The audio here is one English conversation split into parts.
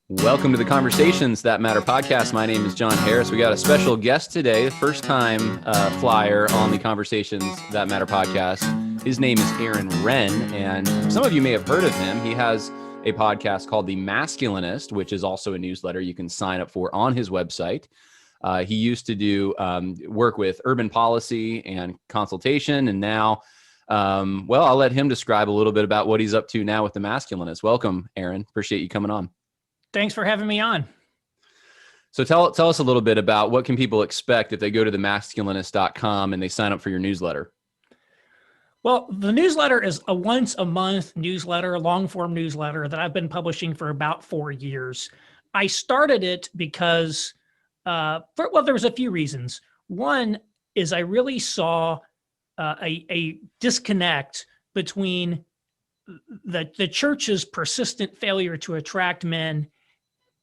Welcome to the Conversations That Matter podcast. My name is John Harris. We got a special guest today, the first time flyer on the Conversations That Matter podcast. His name is Renn, and some of you may have heard of him. He has a podcast called The Masculinist, which is also a newsletter you can sign up for on his website. He used to do work with urban policy and consultation, and now, I'll let him describe a little bit about what he's up to now with The Masculinist. Welcome, Aaron. Appreciate you coming on. Thanks for having me on. So tell us a little bit about what can people expect if they go to themasculinist.com and they sign up for your newsletter. Well, the newsletter is a once a month newsletter, a long form newsletter that I've been publishing for about 4 years. I started it because, there was a few reasons. One is I really saw a disconnect between the church's persistent failure to attract men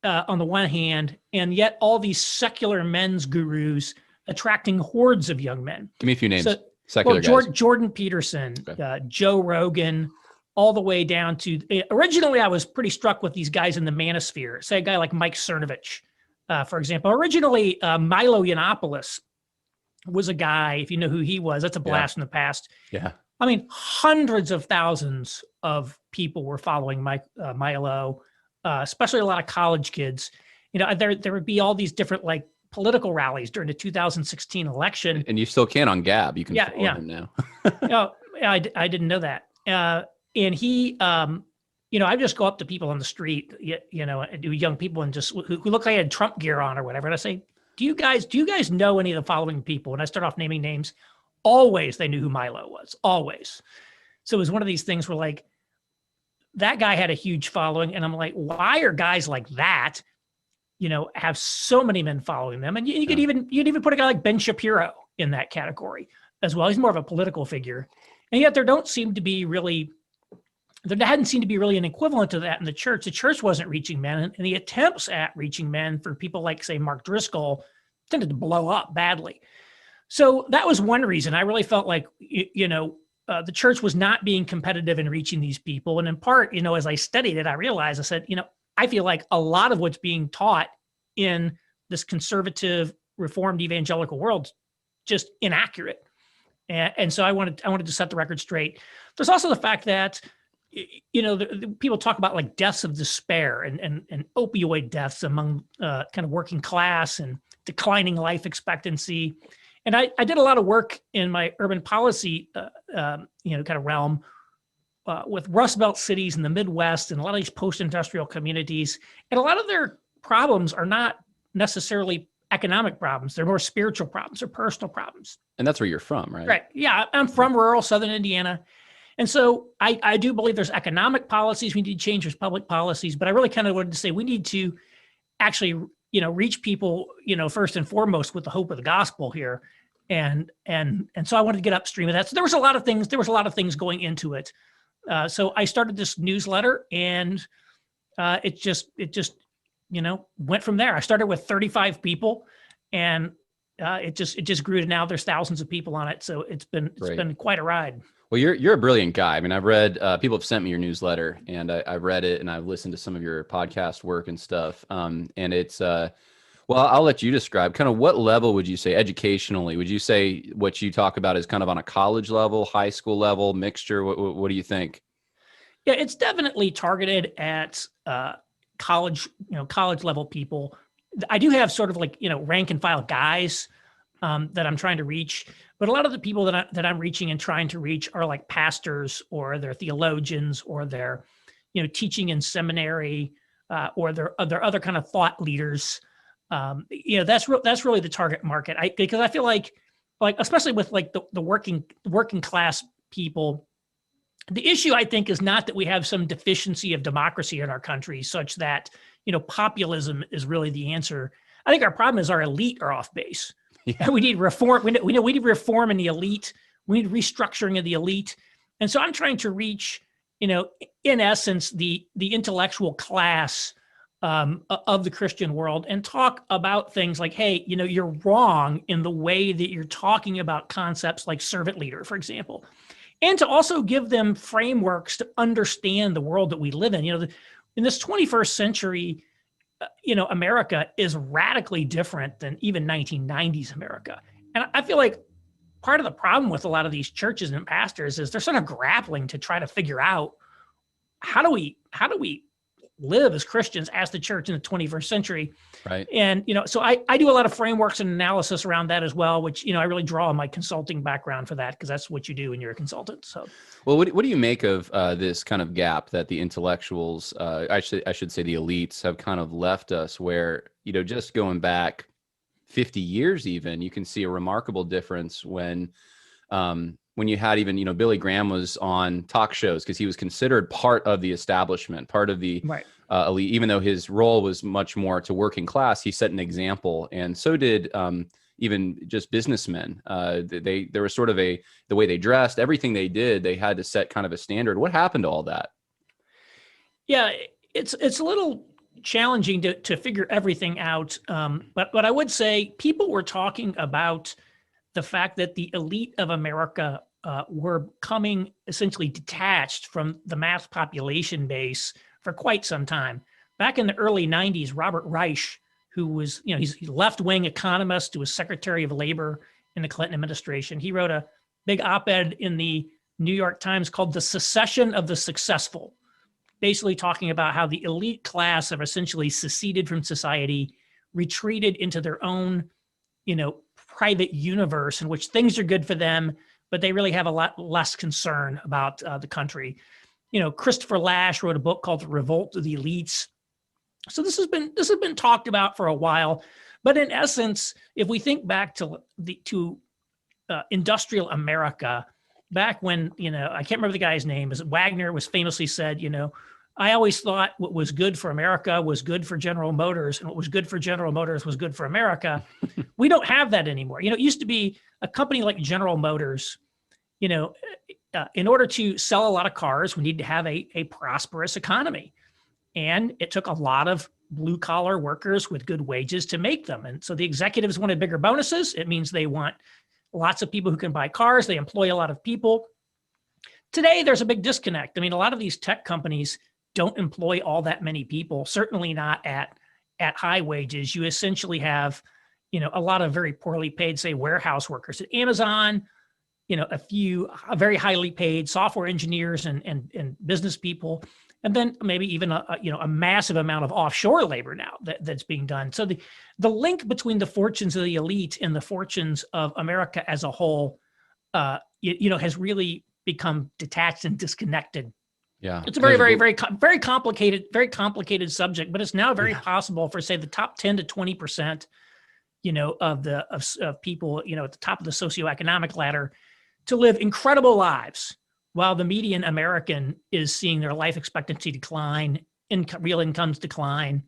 on the one hand, and yet all these secular men's gurus attracting hordes of young men. Give me a few names. Secular guys. Jordan Peterson, okay. Joe Rogan, all the way down to, originally I was pretty struck with these guys in the manosphere. Say a guy like Mike Cernovich, for example. Originally, Milo Yiannopoulos was a guy, if you know who he was, that's a blast from the past. Yeah. I mean, hundreds of thousands of people were following Milo, especially a lot of college kids. You know, there would be all these different like political rallies during the 2016 election. And you still can on Gab. You can follow him now. I didn't know that. And he, I just go up to people on the street, and do young people and just who look like they had Trump gear on or whatever. And I say, do you guys know any of the following people? And I start off naming names. Always they knew who Milo was, always. So it was one of these things where like, that guy had a huge following. And I'm like, why are guys like that, have so many men following them? And you'd even put a guy like Ben Shapiro in that category as well. He's more of a political figure. And yet there hadn't seemed to be really an equivalent to that in the church. The church wasn't reaching men, and the attempts at reaching men for people like, say, Mark Driscoll tended to blow up badly. So that was one reason I really felt like, the church was not being competitive in reaching these people. And in part, as I studied it, I realized, I said, I feel like a lot of what's being taught in this conservative, reformed evangelical world, just inaccurate. And so I wanted to set the record straight. There's also the fact that, the people talk about like deaths of despair and opioid deaths among kind of working class and declining life expectancy. And I did a lot of work in my urban policy, kind of realm with Rust Belt cities in the Midwest and a lot of these post-industrial communities. And a lot of their problems are not necessarily economic problems. They're more spiritual problems or personal problems. And that's where you're from, right? Right. Yeah. I'm from rural Southern Indiana. And so I do believe there's economic policies we need to change, there's public policies, but I really kind of wanted to say we need to actually reach people, first and foremost with the hope of the gospel here. And so I wanted to get upstream of that. So there was a lot of things going into it. So I started this newsletter and it just went from there. I started with 35 people and it just grew to now there's thousands of people on it. So it's been quite a ride. Well, you're a brilliant guy. I mean, I've read, people have sent me your newsletter and I've read it and I've listened to some of your podcast work and stuff. And it's, I'll let you describe kind of what level would you say educationally, would you say what you talk about is kind of on a college level, high school level, mixture? What do you think? Yeah, it's definitely targeted at college level people. I do have sort of like, rank and file guys that I'm trying to reach, but a lot of the people that I'm reaching and trying to reach are like pastors or they're theologians or they're, teaching in seminary or they're other kind of thought leaders. That's really the target market. Because I feel like especially with like the working class people, the issue I think is not that we have some deficiency of democracy in our country such that populism is really the answer. I think our problem is our elite are off base. Yeah. We need reform. We need reform in the elite. We need restructuring of the elite. And so I'm trying to reach in essence the intellectual class of the Christian world and talk about things like, hey, you're wrong in the way that you're talking about concepts like servant leader, for example, and to also give them frameworks to understand the world that we live in. In this 21st century, America is radically different than even 1990s America. And I feel like part of the problem with a lot of these churches and pastors is they're sort of grappling to try to figure out how do we live as Christians, as the church in the 21st century. Right. And, so I do a lot of frameworks and analysis around that as well, which, I really draw on my consulting background for that, because that's what you do when you're a consultant. So, well, what do you make of this kind of gap that the intellectuals, I should say the elites, have kind of left us, where, just going back 50 years even, you can see a remarkable difference when you had even, Billy Graham was on talk shows because he was considered part of the establishment, part of the right. Elite, even though his role was much more to working class. He set an example, and so did even just businessmen. There was sort of the way they dressed, everything they did, they had to set kind of a standard. What happened to all that? Yeah, it's a little challenging to figure everything out. But I would say people were talking about the fact that the elite of America were becoming essentially detached from the mass population base for quite some time. Back in the early 90s, Robert Reich, who was, he's a left-wing economist who was Secretary of Labor in the Clinton administration, he wrote a big op-ed in the New York Times called "The Secession of the Successful," basically talking about how the elite class have essentially seceded from society, retreated into their own, private universe in which things are good for them, but they really have a lot less concern about the country. Christopher Lasch wrote a book called "The Revolt of the Elites." So this has been talked about for a while, but in essence, if we think back to industrial America, back when, I can't remember the guy's name, but Wagner was famously said, I always thought what was good for America was good for General Motors, and what was good for General Motors was good for America. We don't have that anymore. It used to be a company like General Motors, in order to sell a lot of cars, we need to have a prosperous economy. And it took a lot of blue collar workers with good wages to make them. And so the executives wanted bigger bonuses. It means they want lots of people who can buy cars. They employ a lot of people. Today, there's a big disconnect. I mean, a lot of these tech companies don't employ all that many people, certainly not at high wages. You essentially have, a lot of very poorly paid, say, warehouse workers at Amazon, a few very highly paid software engineers and business people, and then maybe even a massive amount of offshore labor now that's being done. So the link between the fortunes of the elite and the fortunes of America as a whole, has really become detached and disconnected. Yeah, it's a very complicated subject, but it's now very possible for, say, the top 10 to 20%, of people, at the top of the socioeconomic ladder, to live incredible lives, while the median American is seeing their life expectancy decline, real incomes decline,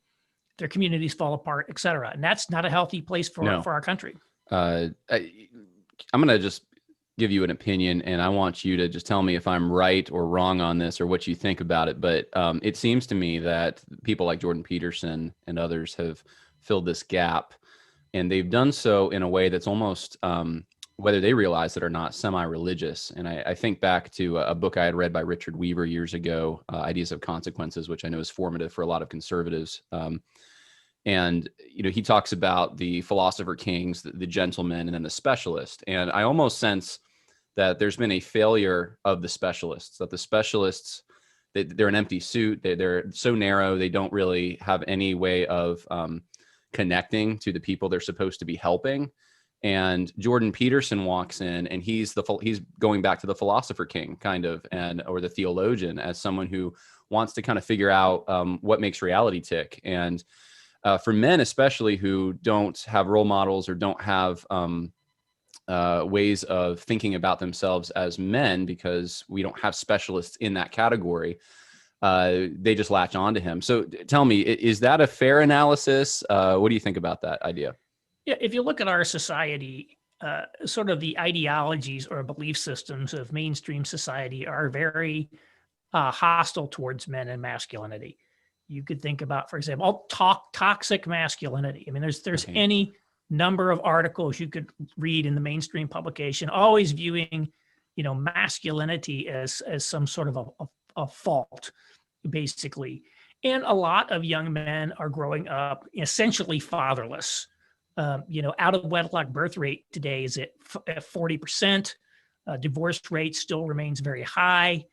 their communities fall apart, et cetera. And that's not a healthy place for our country. I'm going to just give you an opinion, and I want you to just tell me if I'm right or wrong on this, or what you think about it. But it seems to me that people like Jordan Peterson and others have filled this gap, and they've done so in a way that's almost, whether they realize it or not, semi-religious. And I think back to a book I had read by Richard Weaver years ago, Ideas of Consequences, which I know is formative for a lot of conservatives. And, he talks about the philosopher kings, the gentlemen, and then the specialist. And I almost sense that there's been a failure of the specialists, that the specialists, they're an empty suit. They're so narrow. They don't really have any way of connecting to the people they're supposed to be helping. And Jordan Peterson walks in, and he's going back to the philosopher king kind of, or the theologian, as someone who wants to kind of figure out what makes reality tick. And for men, especially, who don't have role models or don't have ways of thinking about themselves as men, because we don't have specialists in that category, they just latch on to him. So tell me, is that a fair analysis? What do you think about that idea? Yeah, if you look at our society, sort of the ideologies or belief systems of mainstream society are very hostile towards men and masculinity. You could think about, for example, toxic masculinity. I mean, there's any number of articles you could read in the mainstream publication, always viewing, masculinity as some sort of a fault, basically. And a lot of young men are growing up essentially fatherless. Out of wedlock birth rate today is at 40%. Divorce rate still remains very high.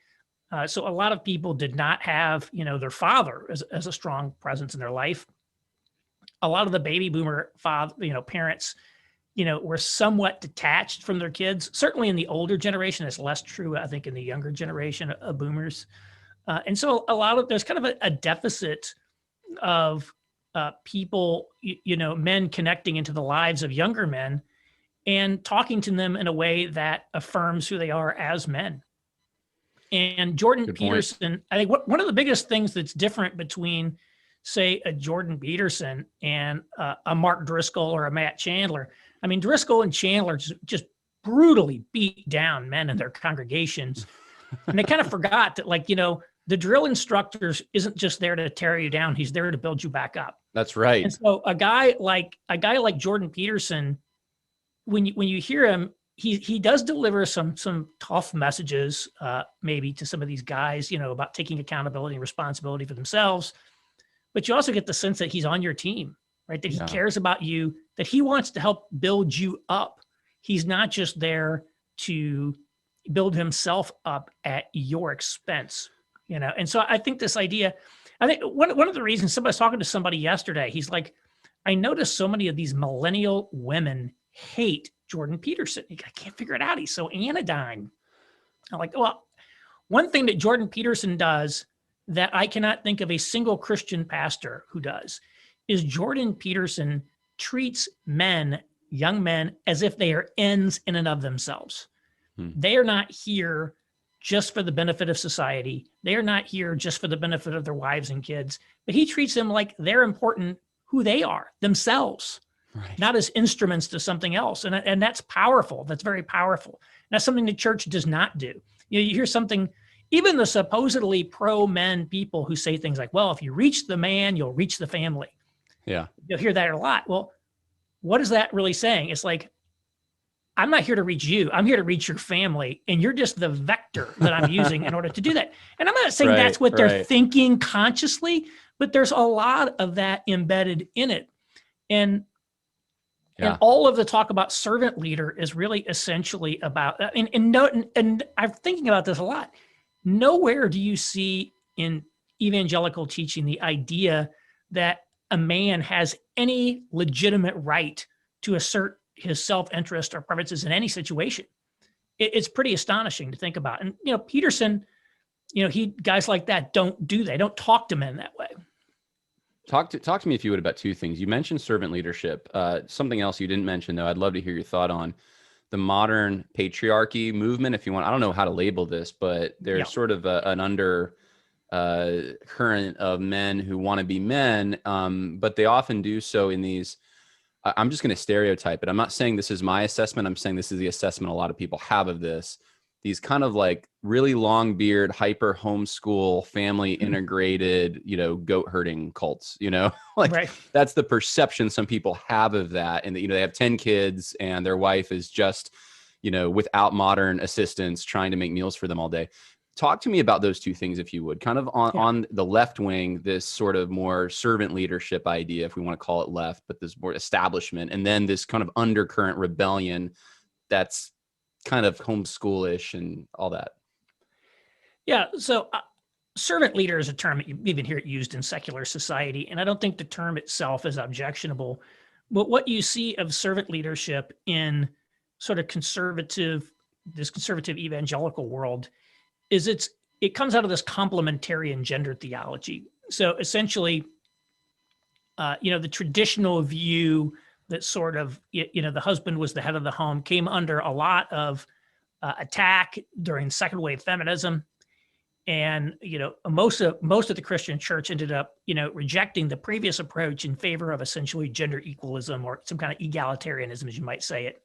So a lot of people did not have, their father as a strong presence in their life. A lot of the baby boomer parents, were somewhat detached from their kids. Certainly in the older generation, it's less true, I think, in the younger generation of boomers. And so there's kind of a deficit of people, men connecting into the lives of younger men and talking to them in a way that affirms who they are as men. And Jordan Good point. Peterson, I think one of the biggest things that's different between, say, a Jordan Peterson and a Mark Driscoll or a Matt Chandler. I mean, Driscoll and Chandler just brutally beat down men in their congregations. And they kind of forgot that, the drill instructor isn't just there to tear you down. He's there to build you back up. That's right. And so a guy like Jordan Peterson, when you hear him, he does deliver some tough messages, maybe to some of these guys, about taking accountability and responsibility for themselves. But you also get the sense that he's on your team, right? That he cares about you, that he wants to help build you up. He's not just there to build himself up at your expense. And so I think this idea, I think one of the reasons, I was talking to somebody yesterday, he's like, I noticed so many of these millennial women hate Jordan Peterson. I can't figure it out. He's so anodyne. I'm like, well, one thing that Jordan Peterson does that I cannot think of a single Christian pastor who does is Jordan Peterson treats young men, as if they are ends in and of themselves. They are not here just for the benefit of society. They are not here just for the benefit of their wives and kids, but he treats them like they're important who they are themselves, right, not as instruments to something else. And that's powerful. That's very powerful. And that's something the church does not do. You hear something, even the supposedly pro-men people who say things like, well, if you reach the man, you'll reach the family. Yeah. You'll hear that a lot. Well, what is that really saying? It's like, I'm not here to reach you. I'm here to reach your family. And you're just the vector that I'm using in order to do that. And I'm not saying that's what they're thinking consciously, but there's a lot of that embedded in it. And all of the talk about servant leader is really essentially about, and I'm thinking about this a lot. Nowhere do you see in evangelical teaching the idea that a man has any legitimate right to assert his self-interest or preferences in any situation. It's pretty astonishing to think about. And, Peterson, guys like that don't do that. They don't talk to men that way. Talk to me, if you would, about two things. You mentioned servant leadership. Something else you didn't mention, though, I'd love to hear your thought on the modern patriarchy movement, if you want. I don't know how to label this, but there's sort of an under current of men who want to be men, but they often do so in these, I'm just going to stereotype it. I'm not saying this is my assessment. I'm saying this is the assessment a lot of people have of this. These kind of like really long beard, hyper homeschool, family integrated, goat herding cults, That's the perception some people have of that. And that, they have 10 kids and their wife is just, without modern assistance trying to make meals for them all day. Talk to me about those two things, if you would, kind of on the left wing, this sort of more servant leadership idea, if we want to call it left, but this more establishment, and then this kind of undercurrent rebellion that's kind of homeschoolish and all that. Yeah. So servant leader is a term that you even hear it used in secular society. And I don't think the term itself is objectionable, but what you see of servant leadership in sort of conservative evangelical world is it comes out of this complementarian gender theology. So essentially, the traditional view that sort of, the husband was the head of the home came under a lot of attack during second wave feminism. And, most of the Christian church ended up, rejecting the previous approach in favor of essentially gender equalism or some kind of egalitarianism, as you might say it.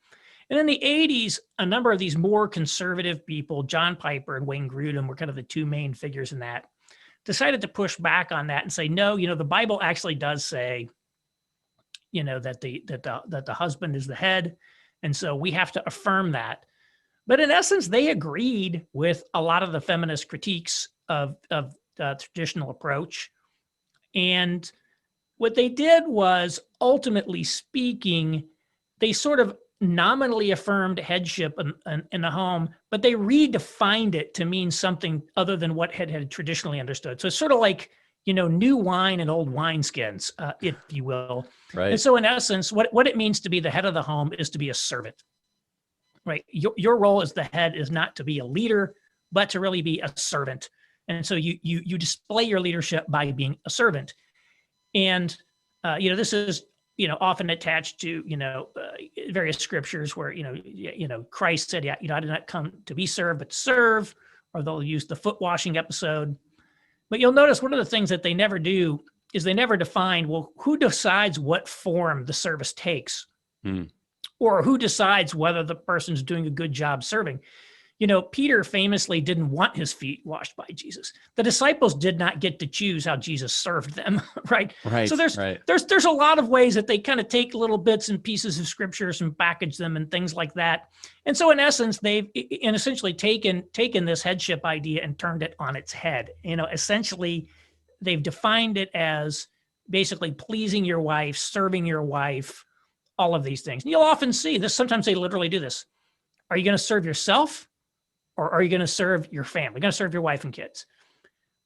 And in the 80s, a number of these more conservative people, John Piper and Wayne Grudem, were kind of the two main figures in that, decided to push back on that and say, no, the Bible actually does say, that the husband is the head. And so we have to affirm that. But in essence, they agreed with a lot of the feminist critiques of the traditional approach. And what they did was, ultimately speaking, they sort of nominally affirmed headship in the home, but they redefined it to mean something other than what had traditionally understood. So it's sort of like, new wine and old wineskins, if you will. Right. And so in essence, what it means to be the head of the home is to be a servant, right? Your role as the head is not to be a leader, but to really be a servant. And so you display your leadership by being a servant. And, this is, often attached to, various scriptures where, Christ said, I did not come to be served, but to serve, or they'll use the foot washing episode. But you'll notice one of the things that they never do is they never define, well, who decides what form the service takes, or who decides whether the person's doing a good job serving. Peter famously didn't want his feet washed by Jesus. The disciples did not get to choose how Jesus served them, right? Right. So there's a lot of ways that they kind of take little bits and pieces of scriptures and package them and things like that. And so in essence, they've essentially taken this headship idea and turned it on its head. Essentially, they've defined it as basically pleasing your wife, serving your wife, all of these things. And you'll often see this. Sometimes they literally do this. Are you going to serve yourself? Or are you going to serve your family? You're going to serve your wife and kids.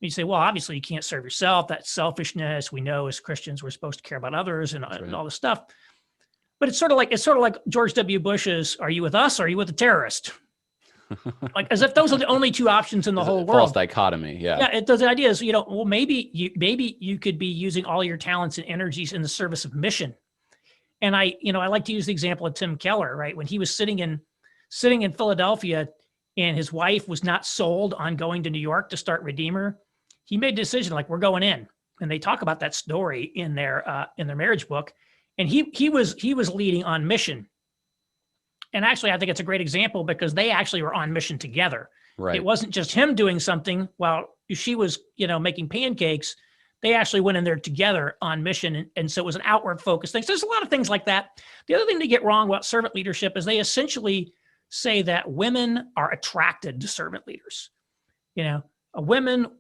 You say, well, obviously you can't serve yourself. That's selfishness. We know as Christians, we're supposed to care about others and all this stuff. But it's sort of like George W. Bush's, are you with us or are you with the terrorist? Like as if those are the only two options in the whole world. False dichotomy. Yeah. Yeah. The idea is, well, maybe you could be using all your talents and energies in the service of mission. And I like to use the example of Tim Keller, right? When he was sitting in Philadelphia, and his wife was not sold on going to New York to start Redeemer, he made a decision like, we're going in. And they talk about that story in their marriage book. And he was leading on mission. And actually, I think it's a great example because they actually were on mission together. Right. It wasn't just him doing something while she was, making pancakes. They actually went in there together on mission. And so it was an outward focused thing. So there's a lot of things like that. The other thing they get wrong about servant leadership is they essentially say that women are attracted to servant leaders.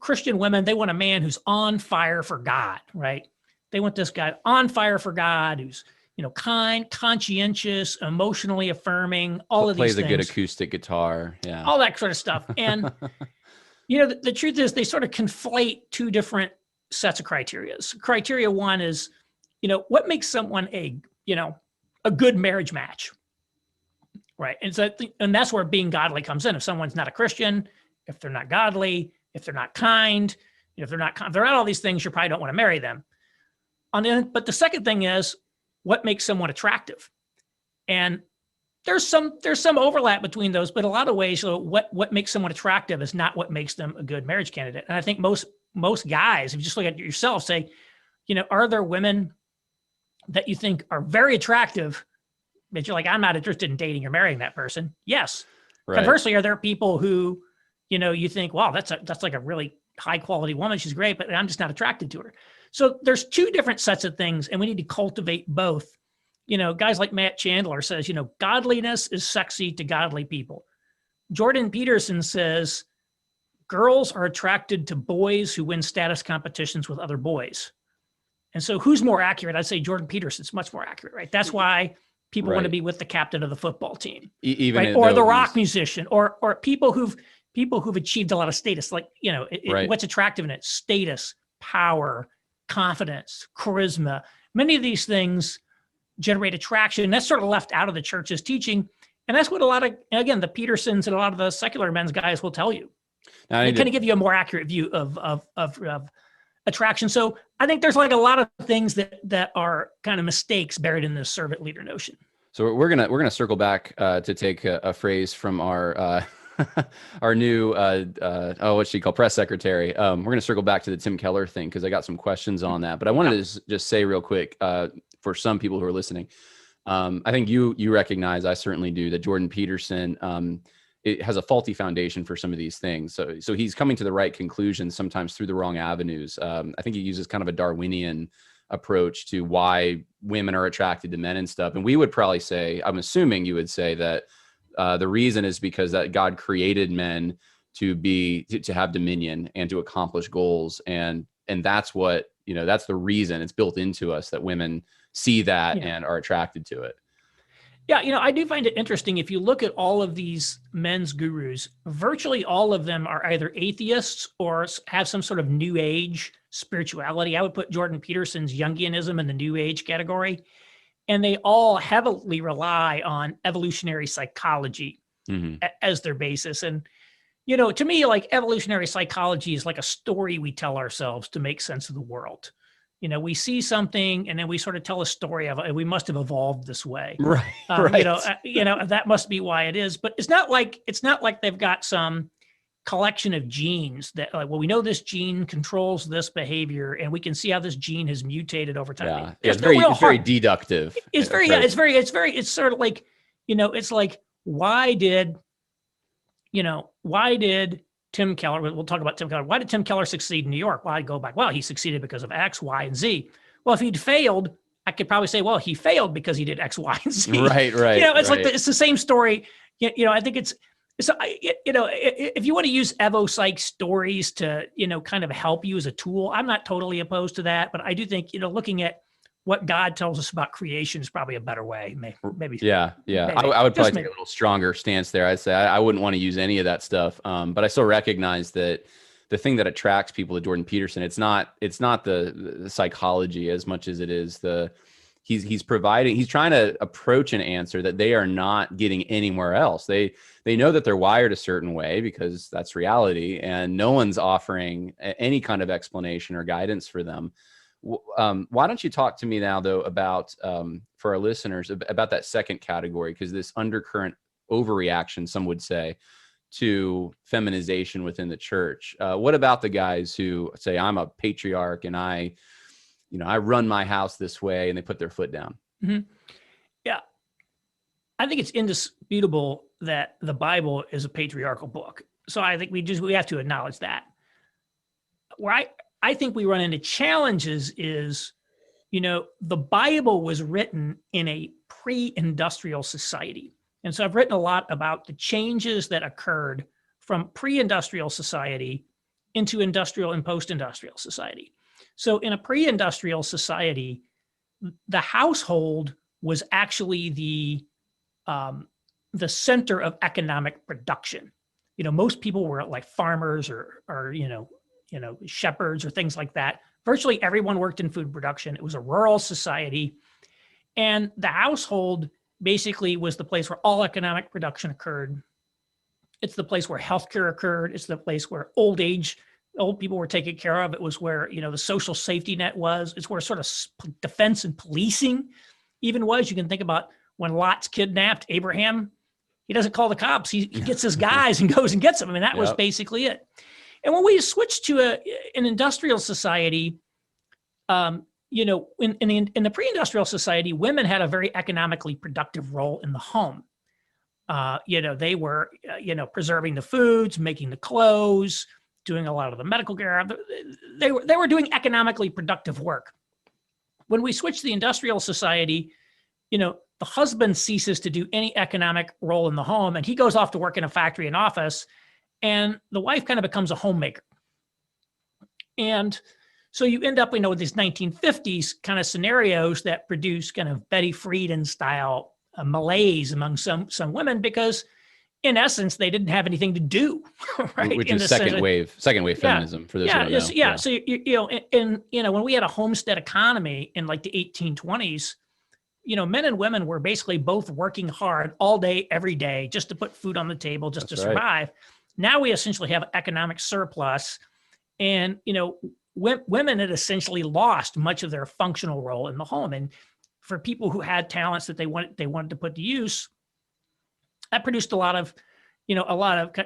Christian women, they want a man who's on fire for God, right? They want this guy on fire for God, who's, kind, conscientious, emotionally affirming, all of these things. Plays a good acoustic guitar. Yeah. All that sort of stuff. And, the truth is they sort of conflate two different sets of criteria. Criteria one is, what makes someone a good marriage match? Right. And that's where being godly comes in. If someone's not a Christian, if they're not godly, if they're not kind, if they're not all these things, you probably don't want to marry them. But the second thing is what makes someone attractive. And there's some overlap between those, but a lot of ways, what makes someone attractive is not what makes them a good marriage candidate. And I think most guys, if you just look at yourself, say, are there women that you think are very attractive, but you're like, I'm not interested in dating or marrying that person? Yes. Right. Conversely, are there people who, you think, wow, that's like a really high quality woman. She's great, but I'm just not attracted to her. So there's two different sets of things, and we need to cultivate both. Guys like Matt Chandler says, godliness is sexy to godly people. Jordan Peterson says, girls are attracted to boys who win status competitions with other boys. And so who's more accurate? I'd say Jordan Peterson's much more accurate, right? That's why people want to be with the captain of the football team, even right? Or the rock musician, or people who've achieved a lot of status. Like, what's attractive in it? Status, power, confidence, charisma. Many of these things generate attraction. That's sort of left out of the church's teaching. And that's what the Petersons and a lot of the secular men's guys will tell you. They kind of give you a more accurate view of attraction. So I think there's like a lot of things that are kind of mistakes buried in this servant leader notion. So we're gonna circle back to take a phrase from our our new what's she called, press secretary. We're gonna circle back to the Tim Keller thing because I got some questions on that. But I wanted to just say real quick for some people who are listening, I think you recognize, I certainly do, that Jordan Peterson it has a faulty foundation for some of these things. So he's coming to the right conclusions sometimes through the wrong avenues. I think he uses kind of a Darwinian approach to why women are attracted to men and stuff. And we would probably say, I'm assuming you would say that the reason is because that God created men to have dominion and to accomplish goals. And that's what that's the reason it's built into us that women see that Yeah. and are attracted to it. Yeah, I do find it interesting. If you look at all of these men's gurus, virtually all of them are either atheists or have some sort of new age spirituality. I would put Jordan Peterson's Jungianism in the new age category. And they all heavily rely on evolutionary psychology as their basis. And, to me, like evolutionary psychology is like a story we tell ourselves to make sense of the world. We see something and then we sort of tell a story of it. We must have evolved this way. Right. Right. That must be why it is. But it's not like they've got some collection of genes that we know this gene controls this behavior and we can see how this gene has mutated over time. Yeah. It's very deductive. It's sort of like, it's like, why did Tim Keller, we'll talk about Tim Keller. Why did Tim Keller succeed in New York? Well, I go back, well, he succeeded because of X, Y, and Z. Well, if he'd failed, I could probably say, well, he failed because he did X, Y, and Z. Right. It's like, it's the same story. I think it's if you want to use Evo-Psych stories to, kind of help you as a tool, I'm not totally opposed to that. But I do think, looking at what God tells us about creation is probably a better way. Maybe. Yeah. Maybe. I would probably take a little stronger stance there. I'd say I wouldn't want to use any of that stuff. But I still recognize that the thing that attracts people to Jordan Peterson, it's not the psychology as much as it is he's trying to approach an answer that they are not getting anywhere else. They know that they're wired a certain way because that's reality, and no one's offering any kind of explanation or guidance for them. Why don't you talk to me now, though, about for our listeners about that second category, because this undercurrent overreaction, some would say, to feminization within the church. What about the guys who say, I'm a patriarch and I run my house this way, and they put their foot down? Mm-hmm. Yeah. I think it's indisputable that the Bible is a patriarchal book. So I think we have to acknowledge that. Where I think we run into challenges is, the Bible was written in a pre-industrial society. And so I've written a lot about the changes that occurred from pre-industrial society into industrial and post-industrial society. So in a pre-industrial society, the household was actually the center of economic production. Most people were like farmers or shepherds or things like that. Virtually everyone worked in food production. It was a rural society. And the household basically was the place where all economic production occurred. It's the place where healthcare occurred. It's the place where old people were taken care of. It was where, the social safety net was. It's where sort of defense and policing even was. You can think about when Lot's kidnapped Abraham, he doesn't call the cops. He gets his guys and goes and gets them. I mean, that was basically it. And when we switched to an industrial society, in the pre-industrial society, women had a very economically productive role in the home. They were, preserving the foods, making the clothes, doing a lot of the medical care. They were doing economically productive work. When we switch to the industrial society, the husband ceases to do any economic role in the home, and he goes off to work in a factory and office, and the wife kind of becomes a homemaker. And so you end up, with these 1950s kind of scenarios that produce kind of Betty Friedan style malaise among some women, because in essence, they didn't have anything to do, right? Which is second wave feminism for those who don't know. Yeah. So, when we had a homestead economy in like the 1820s, men and women were basically both working hard all day, every day, just to put food on the table, just to survive. Right. Now we essentially have economic surplus, and, women had essentially lost much of their functional role in the home. And for people who had talents that they wanted to put to use, that produced a lot of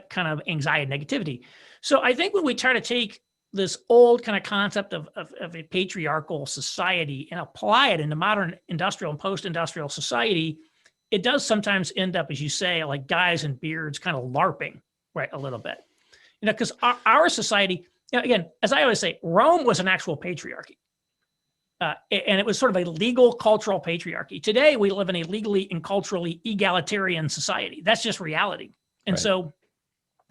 kind of anxiety and negativity. So I think when we try to take this old kind of concept of a patriarchal society and apply it into modern industrial and post-industrial society, it does sometimes end up, as you say, like guys in beards kind of LARPing, right, a little bit. Because our society, again, as I always say, Rome was an actual patriarchy. And it was sort of a legal cultural patriarchy. Today, we live in a legally and culturally egalitarian society. That's just reality. And so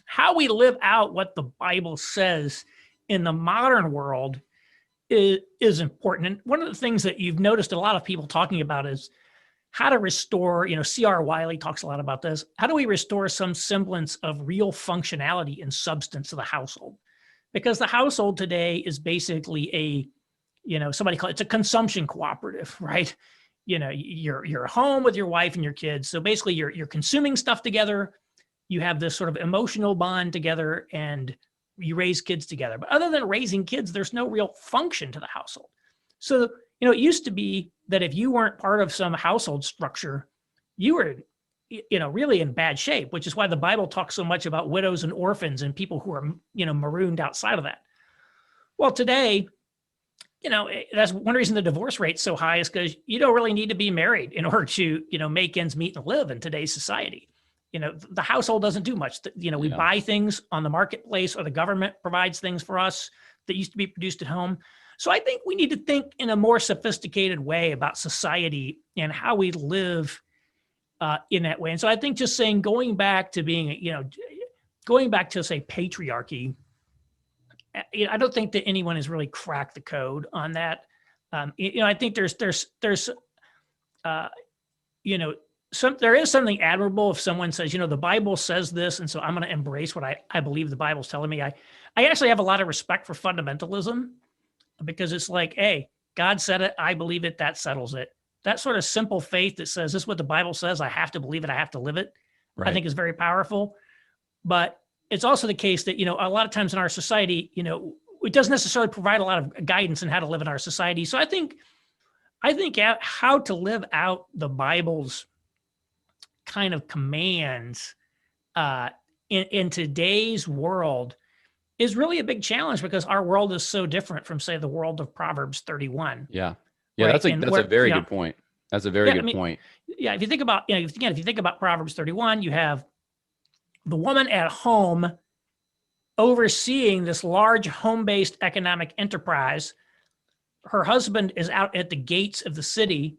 how we live out what the Bible says in the modern world is important. And one of the things that you've noticed a lot of people talking about is how to restore, C.R. Wiley talks a lot about this. How do we restore some semblance of real functionality and substance to the household? Because the household today is basically somebody call it's a consumption cooperative, right? You're home with your wife and your kids. So basically you're consuming stuff together. You have this sort of emotional bond together and you raise kids together. But other than raising kids, there's no real function to the household. So, it used to be that if you weren't part of some household structure, you were, really in bad shape, which is why the Bible talks so much about widows and orphans and people who are, marooned outside of that. Well, today, that's one reason the divorce rate's so high is because you don't really need to be married in order to, make ends meet and live in today's society. The household doesn't do much. We buy things on the marketplace or the government provides things for us that used to be produced at home. So I think we need to think in a more sophisticated way about society and how we live in that way. And so I think just saying, going back to say patriarchy, I don't think that anyone has really cracked the code on that. I think there is something admirable if someone says, the Bible says this, and so I'm going to embrace what I believe the Bible's telling me. I actually have a lot of respect for fundamentalism because it's like, hey, God said it, I believe it, that settles it. That sort of simple faith that says, this is what the Bible says, I have to believe it, I have to live it, right, I think is very powerful. But it's also the case that, a lot of times in our society, it doesn't necessarily provide a lot of guidance in how to live in our society. So I think how to live out the Bible's kind of commands in today's world is really a big challenge because our world is so different from, say, the world of Proverbs 31. Yeah. Right? That's a very good point. That's a very good point. Yeah. If you think about, if you think about Proverbs 31, you have the woman at home overseeing this large home-based economic enterprise. Her husband is out at the gates of the city.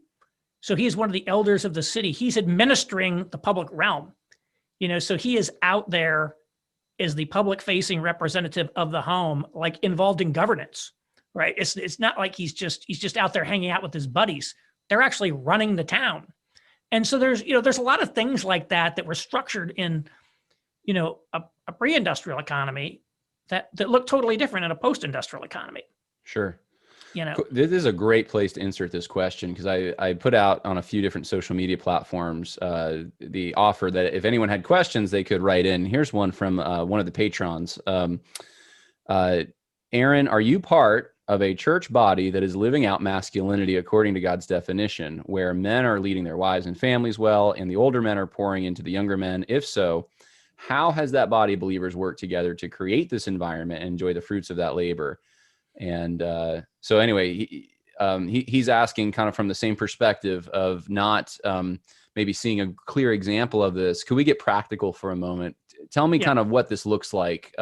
So he's one of the elders of the city. He's administering the public realm, so he is out there as the public facing representative of the home, like involved in governance, right? It's not like he's just out there hanging out with his buddies. They're actually running the town. And so there's a lot of things like that were structured in, a pre-industrial economy that look totally different in a post-industrial economy. Sure. This is a great place to insert this question because I put out on a few different social media platforms the offer that if anyone had questions, they could write in. Here's one from one of the patrons. Aaron, are you part of a church body that is living out masculinity according to God's definition, where men are leading their wives and families well, and the older men are pouring into the younger men? If so, how has that body of believers worked together to create this environment and enjoy the fruits of that labor? And so anyway, he's asking kind of from the same perspective of not maybe seeing a clear example of this. Could we get practical for a moment? Tell me kind of what this looks like,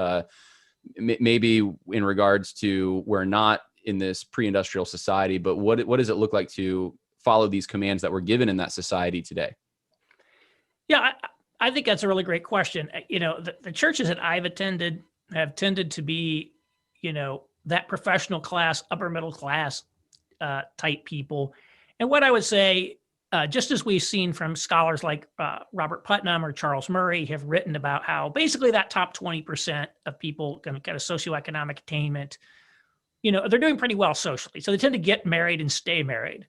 maybe in regards to we're not in this pre-industrial society, but what does it look like to follow these commands that were given in that society today? Yeah, I think that's a really great question. The churches that I've attended have tended to be, that professional class, upper middle class type people. And what I would say, just as we've seen from scholars like Robert Putnam or Charles Murray have written about how basically that top 20% of people kind of socioeconomic attainment, they're doing pretty well socially. So they tend to get married and stay married,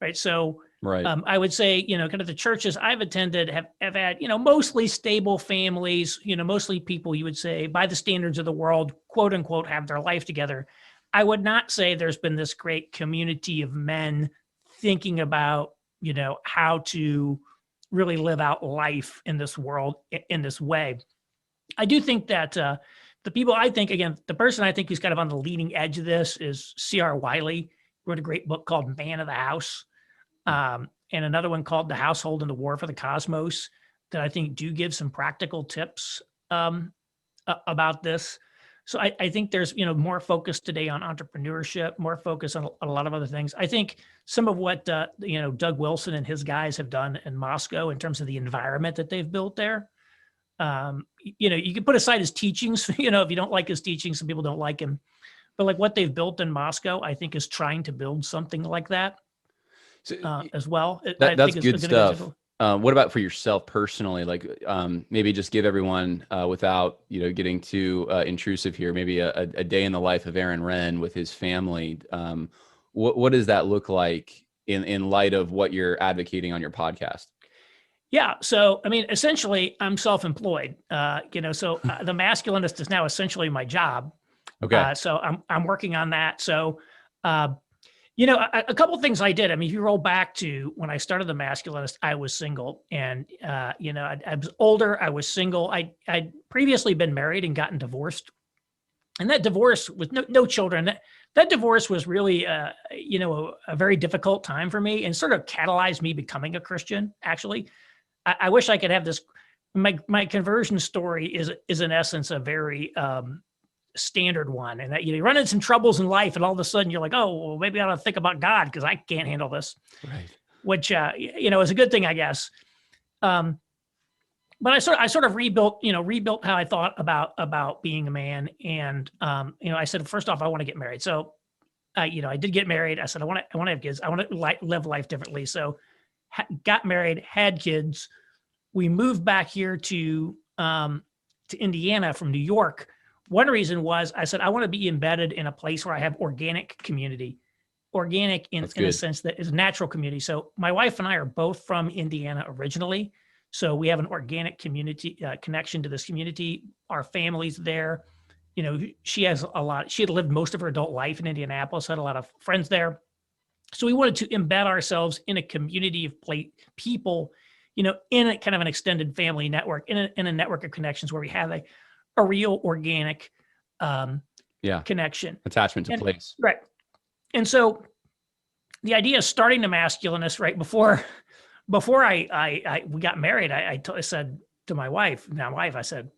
right? So right. I would say, kind of the churches I've attended have had, mostly stable families, mostly people you would say by the standards of the world, quote unquote, have their life together. I would not say there's been this great community of men thinking about, how to really live out life in this world in this way. I do think that the people the person I think who's kind of on the leading edge of this is C.R. Wiley, wrote a great book called Man of the House. And another one called The Household and the War for the Cosmos that I think do give some practical tips about this. So I think there's, more focus today on entrepreneurship, more focus on a lot of other things. I think some of what, Doug Wilson and his guys have done in Moscow in terms of the environment that they've built there, you can put aside his teachings, if you don't like his teachings, some people don't like him. but like what they've built in Moscow, I think is trying to build something like that as well. That's good stuff. What about for yourself personally? Like maybe just give everyone, without getting too intrusive here, maybe a day in the life of Aaron Renn with his family. What does that look like in light of what you're advocating on your podcast? Yeah. So, I mean, essentially I'm self-employed, so the masculinist is now essentially my job. Okay. So I'm working on that. So, a couple of things I did. I mean, if you roll back to when I started the masculinist, I was single, and I was older. I was single. I'd previously been married and gotten divorced, and that divorce with no children. That divorce was really, a very difficult time for me, and sort of catalyzed me becoming a Christian. Actually, I wish I could have this. My conversion story is in essence a very standard one, and that you run into some troubles in life, and all of a sudden you're like, oh, well, maybe I ought to think about God because I can't handle this. Right. Which is a good thing, I guess. But I sort of rebuilt how I thought about being a man, and I said, first off, I want to get married. So I did get married. I said I want to have kids. I want to live life differently. So got married, had kids. We moved back here to Indiana from New York. One reason was I said, I want to be embedded in a place where I have organic community, organic in a sense that is a natural community. So my wife and I are both from Indiana originally. So we have an organic community connection to this community. Our family's there. She had lived most of her adult life in Indianapolis, had a lot of friends there. So we wanted to embed ourselves in a community of people, in a kind of an extended family network, in a network of connections where we have a real organic connection, attachment to place. Right. And so the idea of starting the masculinist right before we got married, I said to my wife, I said,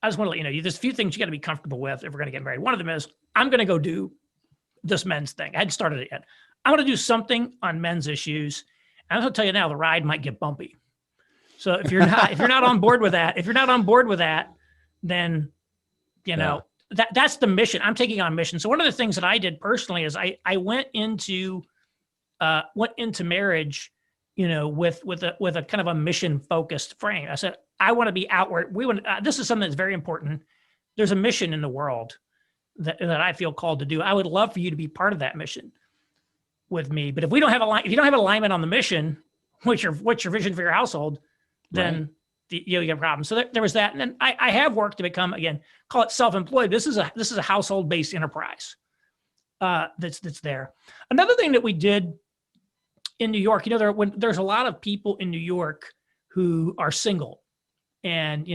I just want to let you know, there's a few things you got to be comfortable with if we're going to get married. One of them is I'm going to go do this men's thing. I hadn't started it yet. I'm going to do something on men's issues. And I'm going to tell you now, the ride might get bumpy. So if you're not on board with that, then, that's the mission. I'm taking on mission. So one of the things that I did personally is I went into marriage, with a kind of a mission focused frame. I said, I want to be outward. This is something that's very important. There's a mission in the world that I feel called to do. I would love for you to be part of that mission with me. But if you don't have alignment on the mission, what's your vision for your household, then you have problems. So there was that. And then I have worked to become, again, call it self-employed. This is a household-based enterprise that's there. Another thing that we did in New York, there's a lot of people in New York who are single, and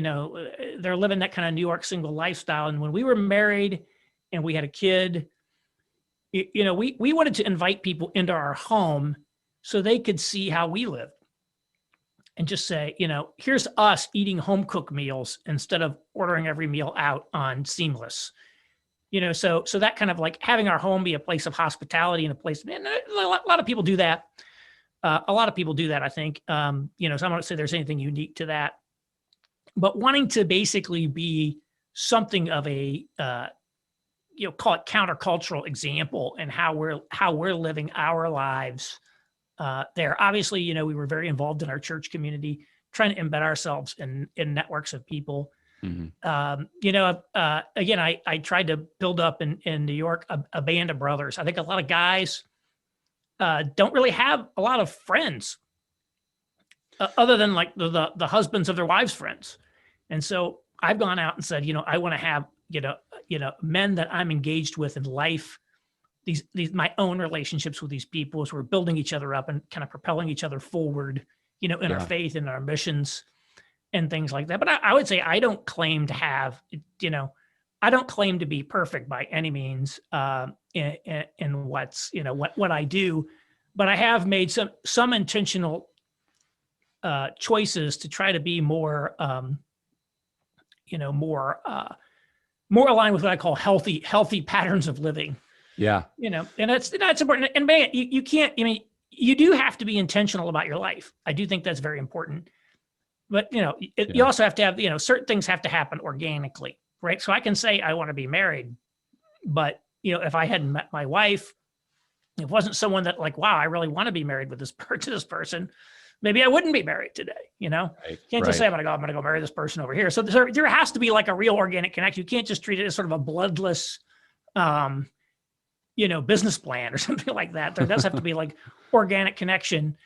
they're living that kind of New York single lifestyle. And when we were married and we had a kid, we wanted to invite people into our home so they could see how we live, and just say, here's us eating home cooked meals instead of ordering every meal out on Seamless. So that kind of like having our home be a place of hospitality and a place, and a lot of people do that. I think, so I'm not going to say there's anything unique to that, but wanting to basically be something of a, call it countercultural example and how we're living our lives there. Obviously, we were very involved in our church community, trying to embed ourselves in networks of people. Mm-hmm. Again, I tried to build up in New York a band of brothers. I think a lot of guys don't really have a lot of friends other than like the husbands of their wives' friends. And so I've gone out and said, I want to have, men that I'm engaged with in life, these my own relationships with these people, as we're building each other up and kind of propelling each other forward, in our faith and our missions and things like that. But I would say I don't claim to have, I don't claim to be perfect by any means in what's, what I do, but I have made some intentional choices to try to be more, more aligned with what I call healthy patterns of living. Yeah. And that's important. And man, you can't, you do have to be intentional about your life. I do think that's very important. But, you also have to have, certain things have to happen organically, right? So I can say I want to be married, But, if I hadn't met my wife, it wasn't someone that like, wow, I really want to be married with this person. Maybe I wouldn't be married today. Right, Can't just say I'm going to go marry this person over here. So there has to be like a real organic connection. You can't just treat it as sort of a bloodless, business plan or something like that. There does have to be like organic connection.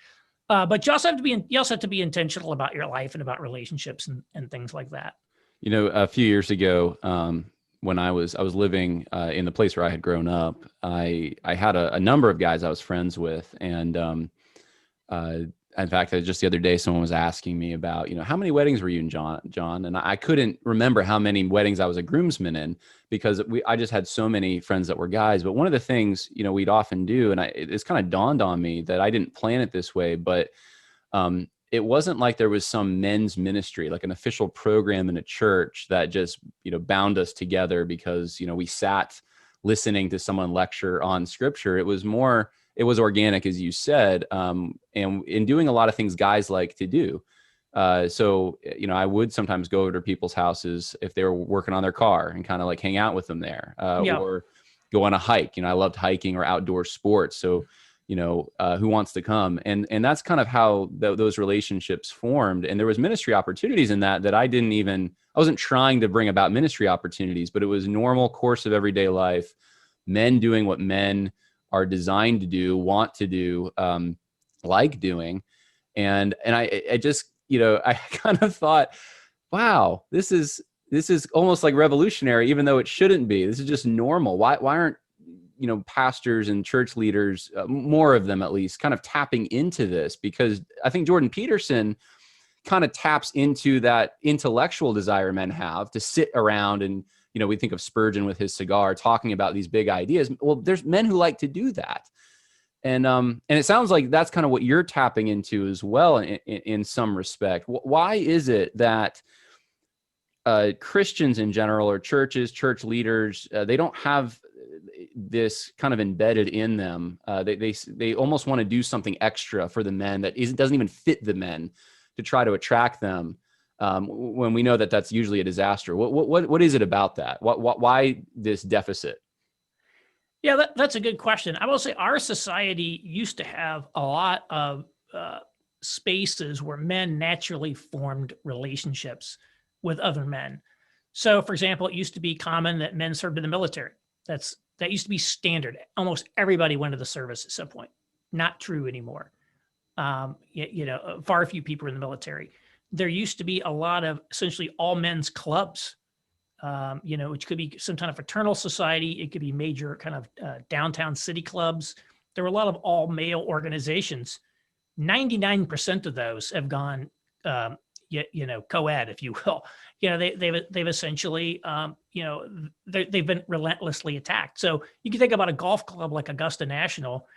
But you also have to be intentional about your life and about relationships and things like that. A few years ago, when I was living in the place where I had grown up, I had a number of guys I was friends with, and in fact, just the other day, someone was asking me about, how many weddings were you in, John? And I couldn't remember how many weddings I was a groomsman in, because I just had so many friends that were guys. But one of the things, we'd often do, and it's kind of dawned on me that I didn't plan it this way, but it wasn't like there was some men's ministry, like an official program in a church that just, bound us together because, we sat listening to someone lecture on scripture. It was organic, as you said, and in doing a lot of things guys like to do. So, I would sometimes go over to people's houses if they were working on their car and kind of like hang out with them there, or go on a hike. I loved hiking or outdoor sports. So, who wants to come? And that's kind of how those relationships formed. And there was ministry opportunities in that I wasn't trying to bring about ministry opportunities, but it was normal course of everyday life, men doing what men are designed to do, want to do, like doing. And I just, I kind of thought, wow, this is almost like revolutionary, even though it shouldn't be. This is just normal. Why aren't, pastors and church leaders, more of them at least, kind of tapping into this? Because I think Jordan Peterson kind of taps into that intellectual desire men have to sit around and, we think of Spurgeon with his cigar talking about these big ideas. Well, there's men who like to do that. And it sounds like that's kind of what you're tapping into as well in some respect. Why is it that Christians in general, or churches, church leaders, they don't have this kind of embedded in them? They almost want to do something extra for the men that doesn't even fit the men, to try to attract them, when we know that that's usually a disaster. What is it about that? Why this deficit? Yeah, that's a good question. I will say our society used to have a lot of spaces where men naturally formed relationships with other men. So, for example, it used to be common that men served in the military. That used to be standard. Almost everybody went to the service at some point. Not true anymore. Far few people in the military. There used to be a lot of essentially all men's clubs, which could be some kind of fraternal society. It could be major kind of downtown city clubs. There were a lot of all male organizations. 99% of those have gone, co-ed, if you will. They've essentially, they've been relentlessly attacked. So you can think about a golf club like Augusta National.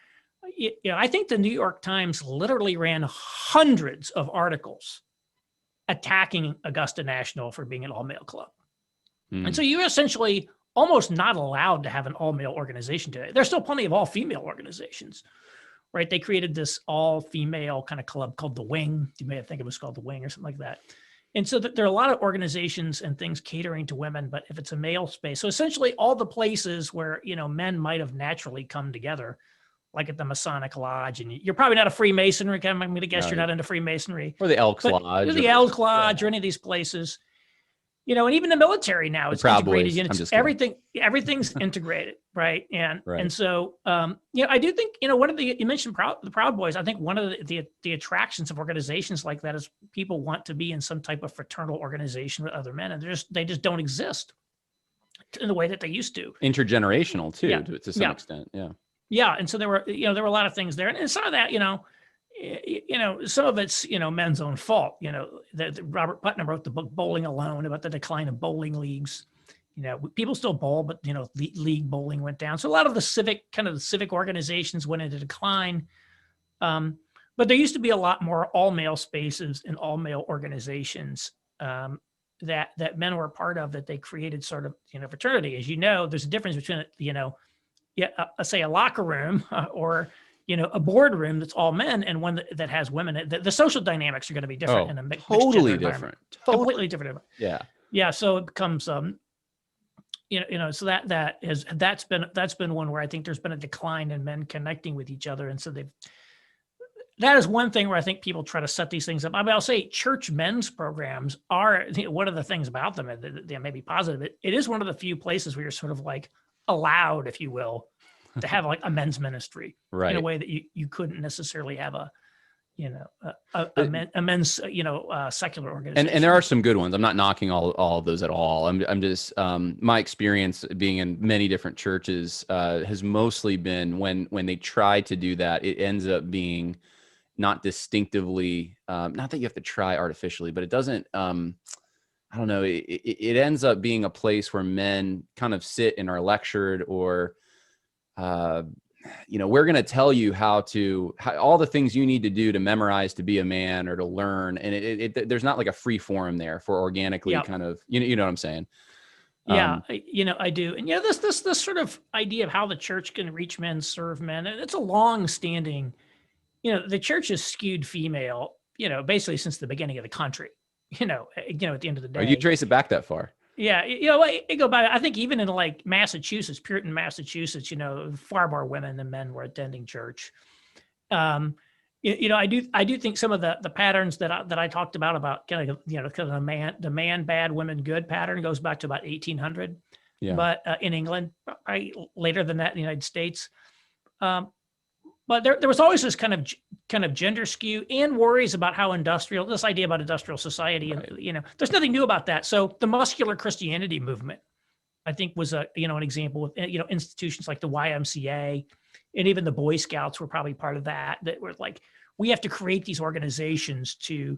I think the New York Times literally ran hundreds of articles attacking Augusta National for being an all-male club. And so you're essentially almost not allowed to have an all-male organization today. There's still plenty of all-female organizations, right? They created this all-female kind of club called The Wing. You may think it was called The Wing or something like that. And so there are a lot of organizations and things catering to women, but if it's a male space, so essentially all the places where, men might have naturally come together, like at the Masonic Lodge, and you're probably not a Freemasonry. I'm going to guess you're not into Freemasonry. Or the Elks Lodge. Or the Elks Lodge, or any of these places. And even the military now, it's integrated units. Everything's integrated, right? And so, I do think, one of you mentioned the Proud Boys. I think one of the attractions of organizations like that is people want to be in some type of fraternal organization with other men, and they just don't exist in the way that they used to. Intergenerational too, to some extent. Yeah. Yeah, and so there were a lot of things there, and some of that, some of it's men's own fault. Robert Putnam wrote the book Bowling Alone about the decline of bowling leagues. People still bowl, but league bowling went down. So a lot of the civic organizations went into decline. But there used to be a lot more all male spaces and all male organizations that men were a part of, that they created sort of fraternity. As you know, there's a difference between say a locker room or a boardroom that's all men and one that has women. The social dynamics are going to be different in a completely different. Yeah. Yeah. So it becomes, so that's been one where I think there's been a decline in men connecting with each other. And so that is one thing where I think people try to set these things up. I mean, I'll say church men's programs are, one of the things about them, they may be positive. It is one of the few places where you're sort of like allowed, if you will, to have like a men's ministry in a way that you couldn't necessarily have a men's, secular organization. And there are some good ones. I'm not knocking all of those at all. I'm just, my experience being in many different churches has mostly been when they try to do that, it ends up being not distinctively, not that you have to try artificially, but it doesn't, I don't know. It ends up being a place where men kind of sit and are lectured, or, we're going to tell you how all the things you need to do to memorize to be a man or to learn. And there's not like a free forum there for organically kind of, you know what I'm saying? Yeah, I do. And this sort of idea of how the church can reach men, serve men, and it's a long standing, the church is skewed female, basically since the beginning of the country, at the end of the day. Or you trace it back that far? Yeah, it go by. I think even in like Massachusetts, Puritan Massachusetts, far more women than men were attending church. I do think some of the patterns that I talked about kind of the man bad, women good pattern goes back to about 1800. Yeah. But in England, probably later than that in the United States. But there was always this kind of gender skew and worries about how this idea about industrial society, and there's nothing new about that. So the muscular Christianity movement, I think, was an example with institutions like the YMCA, and even the Boy Scouts were probably part of that. That were like, we have to create these organizations to,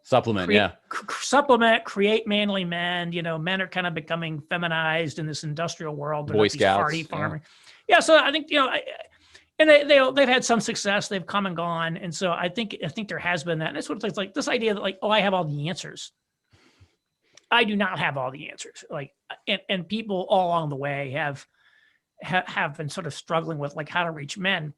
supplement, create manly men. Men are kind of becoming feminized in this industrial world. Boy Scouts, party farming. Yeah, so I think and they've had some success. They've come and gone, and so I think there has been that. And it's what it's like this idea that I have all the answers. I do not have all the answers. And people all along the way have been sort of struggling with how to reach men.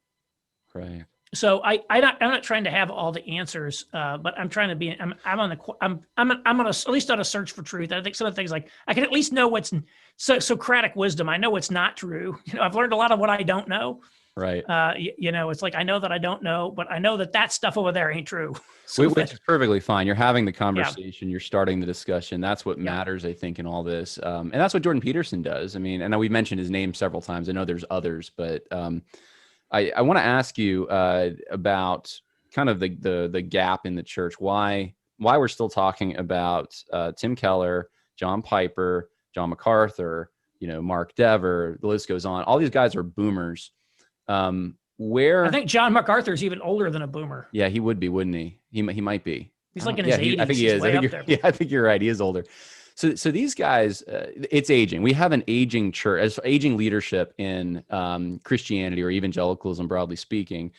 Right. So I'm not trying to have all the answers, but I'm trying to be. I'm on at least on a search for truth. I think some of the things I can at least know what's Socratic wisdom. I know what's not true. I've learned a lot of what I don't know. Right. It's like, I know that I don't know, but I know that stuff over there ain't true. So which is perfectly fine. You're having the conversation, you're starting the discussion. That's what matters, I think, in all this. And that's what Jordan Peterson does. I mean, I know we've mentioned his name several times. I know there's others, but I want to ask you about kind of the gap in the church, why we're still talking about Tim Keller, John Piper, John MacArthur, Mark Dever, the list goes on. All these guys are boomers. I think John MacArthur is even older than a boomer. Yeah, he would be, wouldn't he? He might be. He's like in his 80s. I think he is. I think you're right. He is older. So these guys, it's aging. We have an aging church, aging leadership in Christianity or evangelicalism, broadly speaking.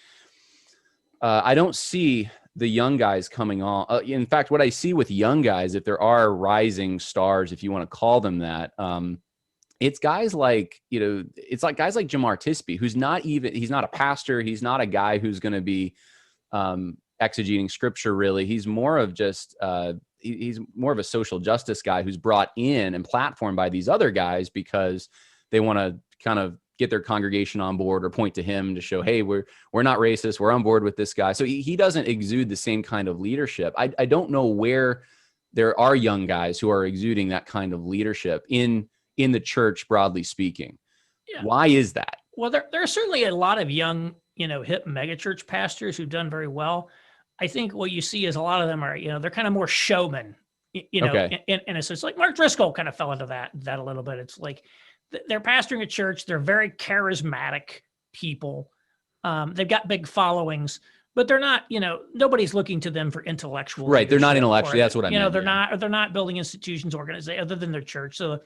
I don't see the young guys coming on. In fact, what I see with young guys, if there are rising stars, if you want to call them that, it's guys like, it's like guys like Jamar Tisby, he's not a pastor. He's not a guy who's going to be exegeting scripture, really. He's more of just, he's more of a social justice guy who's brought in and platformed by these other guys because they want to kind of get their congregation on board or point to him to show, hey, we're not racist. We're on board with this guy. So he doesn't exude the same kind of leadership. I don't know where there are young guys who are exuding that kind of leadership in the church, broadly speaking. Yeah. Why is that? Well, there are certainly a lot of young, hip megachurch pastors who've done very well. I think what you see is a lot of them are, they're kind of more showmen, okay. And it's like Mark Driscoll kind of fell into that a little bit. It's like they're pastoring a church. They're very charismatic people. They've got big followings, but they're not, nobody's looking to them for intellectual. Right. They're not intellectual. That's what I mean. They're not building institutions, organization other than their church. So,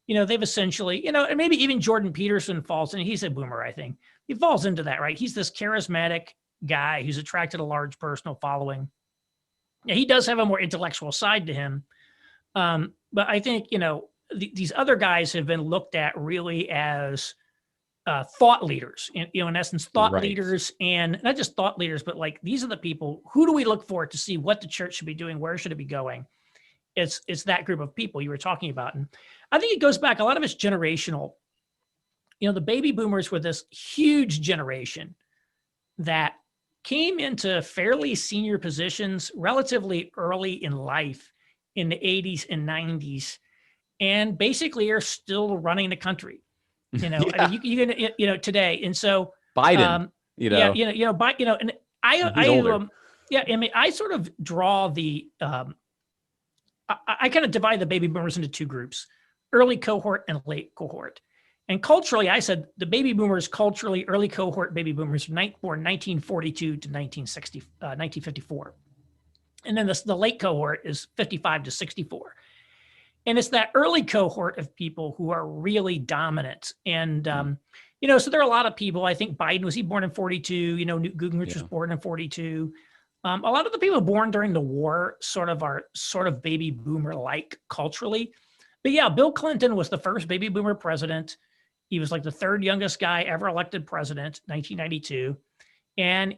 they've essentially, and maybe even Jordan Peterson falls in. He's a boomer, I think. He falls into that, right? He's this charismatic guy who's attracted a large personal following. Yeah, he does have a more intellectual side to him. But I think, these other guys have been looked at really as thought leaders, in essence, thought leaders, and not just thought leaders, but these are the people, who do we look for to see what the church should be doing? Where should it be going? it's that group of people you were talking about. And I think it goes back, a lot of it's generational. The baby boomers were this huge generation that came into fairly senior positions relatively early in life in the 80s and 90s, and basically are still running the country. I mean, you can, today. And so Biden, and he's older. I mean, I sort of draw I kind of divide the baby boomers into two groups: early cohort and late cohort. And culturally, I said the baby boomers, culturally, early cohort baby boomers born 1942 to 1954. And then the late cohort is 55 to 64. And it's that early cohort of people who are really dominant. And, so there are a lot of people. I think Biden, was he born in 42? Newt Gingrich was born in 42. A lot of the people born during the war are baby boomer-like culturally. But yeah, Bill Clinton was the first baby boomer president. He was like the third youngest guy ever elected president, 1992. And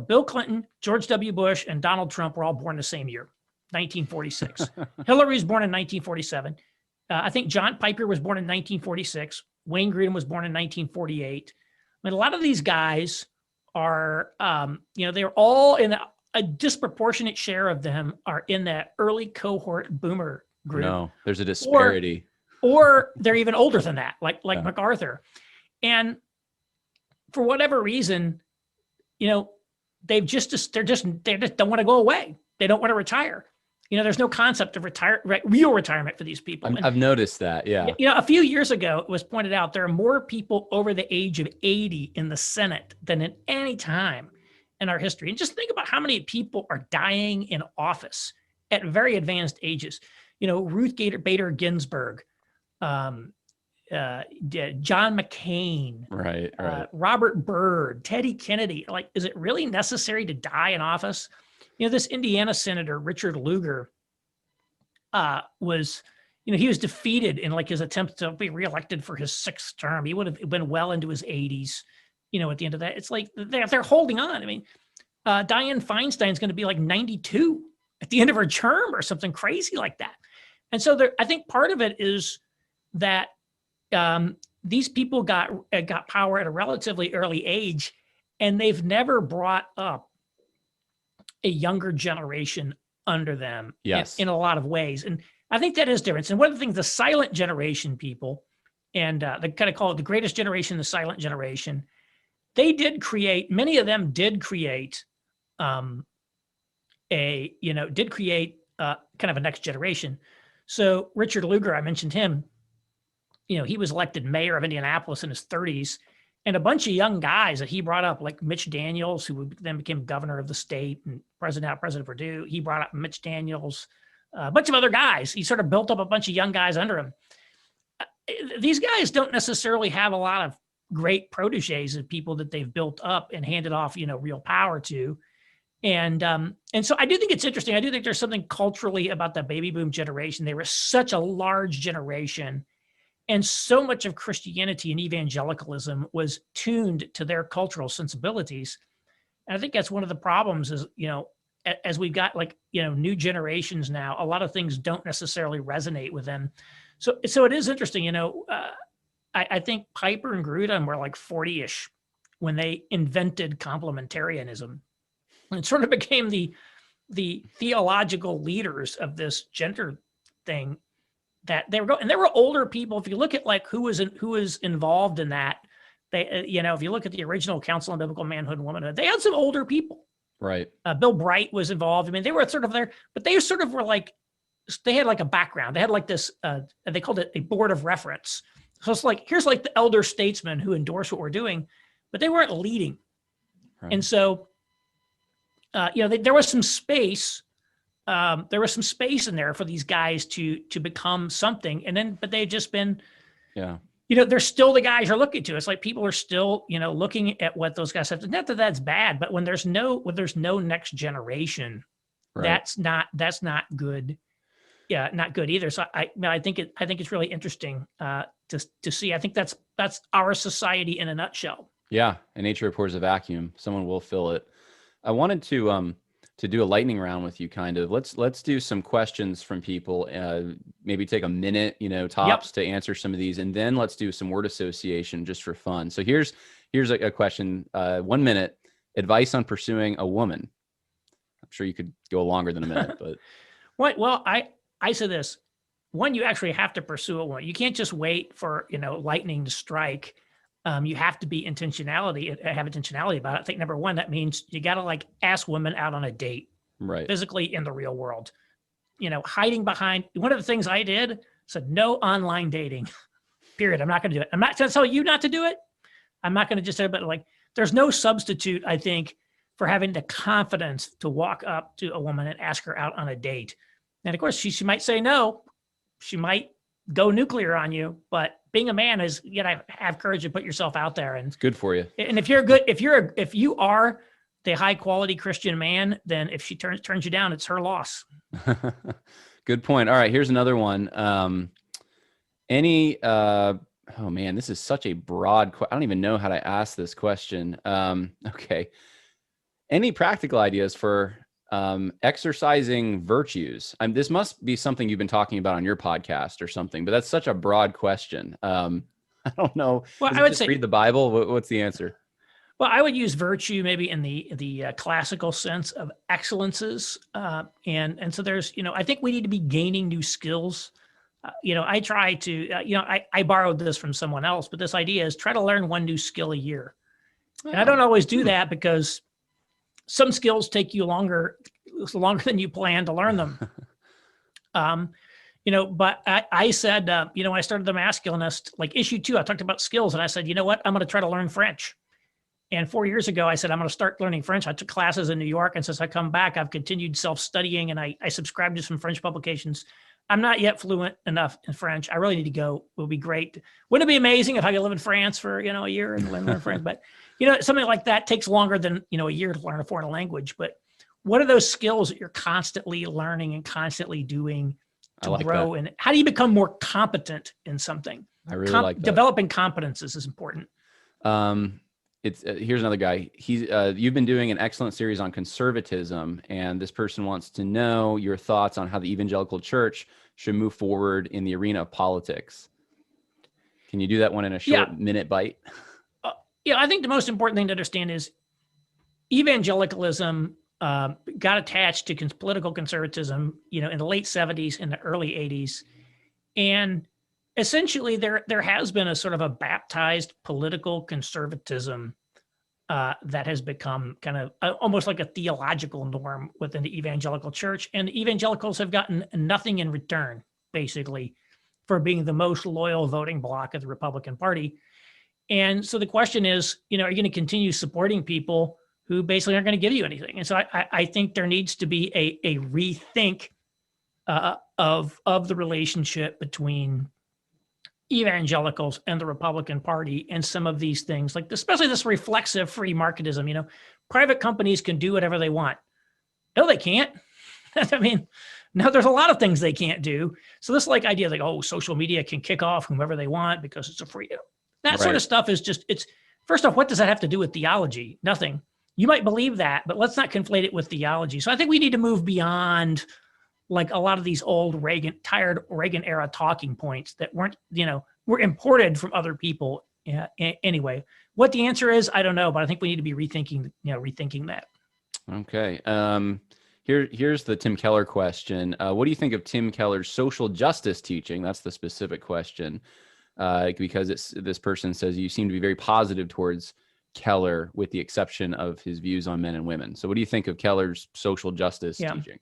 Bill Clinton, George W. Bush, and Donald Trump were all born the same year, 1946. Hillary was born in 1947. I think John Piper was born in 1946. Wayne Grudem was born in 1948. I mean, a lot of these guys are, they're all in a disproportionate share of them are in that early cohort boomer group. No, there's a disparity. Or they're even older than that, like MacArthur. And for whatever reason, they just don't want to go away. They don't want to retire. There's no concept of real retirement for these people. I've noticed that. Yeah. A few years ago, it was pointed out there are more people over the age of 80 in the Senate than at any time in our history. And just think about how many people are dying in office at very advanced ages. Ruth Bader Ginsburg, John McCain, right. Robert Byrd, Teddy Kennedy. Like, is it really necessary to die in office? This Indiana senator, Richard Lugar, was defeated in his attempt to be reelected for his sixth term. He would have been well into his 80s, at the end of that. It's like they're holding on. I mean, Dianne Feinstein's going to be like 92 at the end of her term or something crazy like that. And so I think part of it is that these people got power at a relatively early age, and they've never brought up a younger generation under them. Yes. in a lot of ways. And I think that is different. And one of the things, the silent generation people, and they kind of call it the greatest generation, the silent generation, many of them did create kind of a next generation. So Richard Lugar, I mentioned him, he was elected mayor of Indianapolis in his 30s, and a bunch of young guys that he brought up, like Mitch Daniels, who then became governor of the state and President Perdue. He brought up Mitch Daniels, a bunch of other guys. He sort of built up a bunch of young guys under him. These guys don't necessarily have a lot of great proteges of people that they've built up and handed off, real power to. And so I do think it's interesting. I do think there's something culturally about the baby boom generation. They were such a large generation, and so much of Christianity and evangelicalism was tuned to their cultural sensibilities. And I think that's one of the problems is, as we've got new generations now, a lot of things don't necessarily resonate with them. So it is interesting, I think Piper and Grudem were like 40-ish when they invented complementarianism. And it sort of became the theological leaders of this gender thing that they were going. And there were older people. If you look at who was involved in that, they, if you look at the original Council on Biblical Manhood and Womanhood, they had some older people. Right. Bill Bright was involved. I mean, they were sort of there, but they sort of were they had a background. They had this, they called it a board of reference. So it's here's the elder statesmen who endorse what we're doing, but they weren't leading. Right. And so, there was some space. There was some space in there for these guys to become something. But they've just been, they're still the guys you're looking to. It's like people are still, looking at what those guys have to. Not that that's bad, but when there's no next generation, right, that's not good. Yeah, not good either. So I think it's really interesting to see. I think that's our society in a nutshell. Yeah, and nature abhors a vacuum. Someone will fill it. I wanted to to do a lightning round with you, kind of. Let's do some questions from people. Maybe take a minute, tops to answer some of these, and then let's do some word association just for fun. So here's a question. 1 minute. Advice on pursuing a woman. I'm sure you could go longer than a minute, but Well, I say this. One, you actually have to pursue a woman. You can't just wait for lightning to strike. You have to have intentionality about it. I think number one, that means you got to ask women out on a date, right, physically in the real world. Hiding behind one of the things I did said no online dating. Period. I'm not going to do it. I'm not going to tell you not to do it. I'm not going to just say, but there's no substitute, I think, for having the confidence to walk up to a woman and ask her out on a date. And of course, she might say no. She might go nuclear on you, but being a man is you gotta have courage to put yourself out there. And it's good for you. And if you are the high quality Christian man, then if she turns you down, it's her loss. Good point. All right, here's another one. Oh man, this is such a broad I don't even know how to ask this question. Okay. Any practical ideas for exercising virtues? This must be something you've been talking about on your podcast or something, but that's such a broad question. I don't know. Well, I would say read the Bible. What's the answer? Well, I would use virtue maybe in the classical sense of excellences. And so there's, I think we need to be gaining new skills. I try to, I borrowed this from someone else, but this idea is try to learn one new skill a year. And I don't always do that because some skills take you longer than you plan to learn them. But I said, when I started The Masculinist, issue 2, I talked about skills and I said, you know what, I'm going to try to learn French. And 4 years ago, I said, I'm going to start learning French. I took classes in New York. And since I come back, I've continued self-studying and I subscribed to some French publications. I'm not yet fluent enough in French. I really need to go. It would be great. Wouldn't it be amazing if I could live in France for, a year and learn French? But, something like that takes longer than, a year to learn a foreign language. But what are those skills that you're constantly learning and constantly doing to grow? And how do you become more competent in something? I really like that. Developing competences is important. Here's another guy. You've been doing an excellent series on conservatism, and this person wants to know your thoughts on how the evangelical church should move forward in the arena of politics. Can you do that one in a short minute bite? I think the most important thing to understand is evangelicalism got attached to political conservatism, in the late 70s and the early 80s. And essentially there has been a sort of a baptized political conservatism that has become kind of almost like a theological norm within the evangelical church. And the evangelicals have gotten nothing in return, basically, for being the most loyal voting bloc of the Republican Party. And so the question is, are you going to continue supporting people who basically aren't going to give you anything? And so I think there needs to be a rethink of the relationship between evangelicals and the Republican Party and some of these things, especially this reflexive free marketism. Private companies can do whatever they want. No, they can't. No, there's a lot of things they can't do. So this idea social media can kick off whomever they want because it's a free, that sort of stuff is it's first off, what does that have to do with theology? Nothing. You might believe that, but let's not conflate it with theology. So I think we need to move beyond a lot of these old tired Reagan era talking points that weren't, were imported from other people. Anyway, what the answer is, I don't know, but I think we need to be rethinking that. Okay. Here's the Tim Keller question. What do you think of Tim Keller's social justice teaching? That's the specific question. Because this person says you seem to be very positive towards Keller, with the exception of his views on men and women. So what do you think of Keller's social justice teaching?